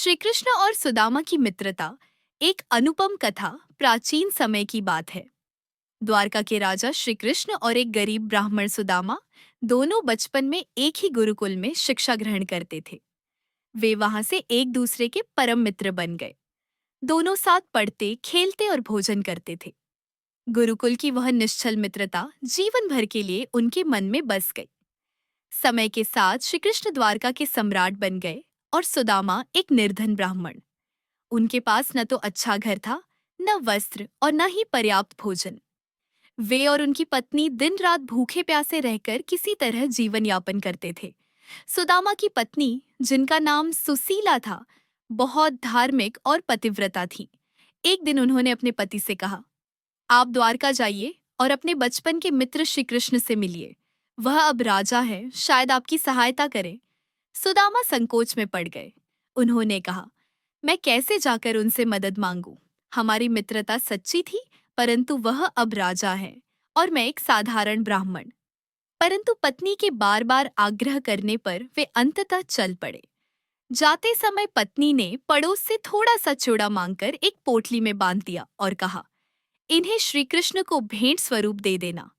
श्री कृष्ण और सुदामा की मित्रता एक अनुपम कथा प्राचीन समय की बात है। द्वारका के राजा श्री कृष्ण और एक गरीब ब्राह्मण सुदामा दोनों बचपन में एक ही गुरुकुल में शिक्षा ग्रहण करते थे। वे वहां से एक दूसरे के परम मित्र बन गए। दोनों साथ पढ़ते, खेलते और भोजन करते थे। गुरुकुल की वह निश्चल मित्रता जीवन भर के लिए उनके मन में बस गई। समय के साथ श्री कृष्ण द्वारका के सम्राट बन गए और सुदामा एक निर्धन ब्राह्मण। उनके पास न तो अच्छा घर था, न वस्त्र और न ही पर्याप्त भोजन। वे और उनकी पत्नी दिन रात भूखे प्यासे रहकर किसी तरह जीवन यापन करते थे। सुदामा की पत्नी, जिनका नाम सुशीला था, बहुत धार्मिक और पतिव्रता थी। एक दिन उन्होंने अपने पति से कहा, आप द्वारका जाइए और अपने बचपन के मित्र श्री कृष्ण से मिलिए। वह अब राजा है, शायद आपकी सहायता करें। सुदामा संकोच में पड़ गए। उन्होंने कहा, मैं कैसे जाकर उनसे मदद मांगू? हमारी मित्रता सच्ची थी, परंतु वह अब राजा है और मैं एक साधारण ब्राह्मण। परंतु पत्नी के बार बार आग्रह करने पर वे अंततः चल पड़े। जाते समय पत्नी ने पड़ोस से थोड़ा सा चूड़ा मांगकर एक पोटली में बांध दिया और कहा, इन्हें श्री कृष्ण को भेंट स्वरूप दे देना।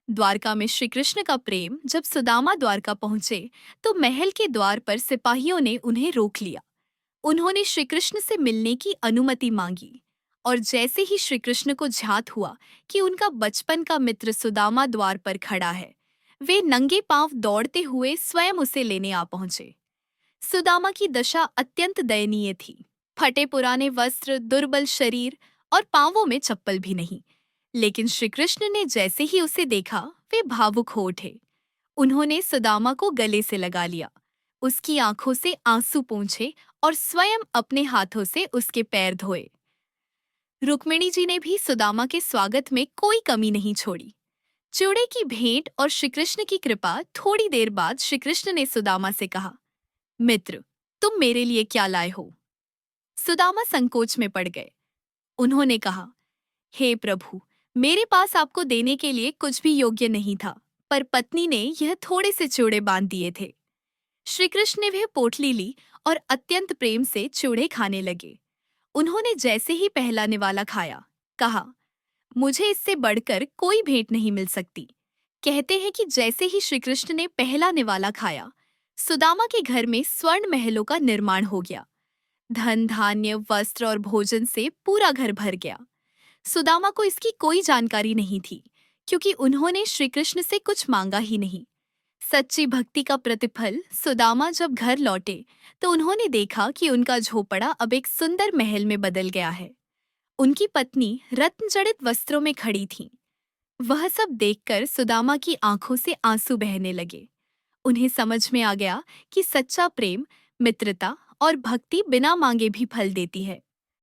द्वारका में श्री कृष्ण का प्रेम जब सुदामा द्वारका पहुंचे तो महल के द्वार पर सिपाहियों ने उन्हें रोक लिया। उन्होंने श्री कृष्ण से मिलने की अनुमति मांगी और जैसे ही श्री कृष्ण को ध्यात हुआ कि उनका बचपन का मित्र सुदामा द्वार पर खड़ा है, वे नंगे पांव दौड़ते हुए स्वयं उसे लेने आ पहुंचे। सुदामा की दशा अत्यंत दयनीय थी। फटे पुराने वस्त्र, दुर्बल शरीर और पांवों में चप्पल भी नहीं। लेकिन श्री कृष्ण ने जैसे ही उसे देखा, वे भावुक हो उठे। उन्होंने सुदामा को गले से लगा लिया, उसकी आंखों से आंसू पोंछे और स्वयं अपने हाथों से उसके पैर धोए। रुक्मिणी जी ने भी सुदामा के स्वागत में कोई कमी नहीं छोड़ी। चूड़े की भेंट और श्री कृष्ण की कृपा। थोड़ी देर बाद श्री कृष्ण ने सुदामा से कहा, मित्र, तुम मेरे लिए क्या लाए हो? सुदामा संकोच में पड़ गए। उन्होंने कहा, हे प्रभु, मेरे पास आपको देने के लिए कुछ भी योग्य नहीं था, पर पत्नी ने यह थोड़े से चूड़े बांध दिए थे। श्री कृष्ण ने वह पोटली ली और अत्यंत प्रेम से चूड़े खाने लगे। उन्होंने जैसे ही पहला निवाला खाया, कहा, मुझे इससे बढ़कर कोई भेंट नहीं मिल सकती। कहते हैं कि जैसे ही श्री कृष्ण ने पहला निवाला खाया, सुदामा के घर में स्वर्ण महलों का निर्माण हो गया। धन, धान्य, वस्त्र और भोजन से पूरा घर भर गया। सुदामा को इसकी कोई जानकारी नहीं थी, क्योंकि उन्होंने श्री कृष्ण से कुछ मांगा ही नहीं। सच्ची भक्ति का प्रतिफल सुदामा जब घर लौटे तो उन्होंने देखा कि उनका झोपड़ा अब एक सुंदर महल में बदल गया है। उनकी पत्नी रत्न जड़ित वस्त्रों में खड़ी थी। वह सब देखकर सुदामा की आंखों से आंसू बहने लगे। उन्हें समझ में आ गया कि सच्चा प्रेम, मित्रता और भक्ति बिना मांगे भी फल देती है।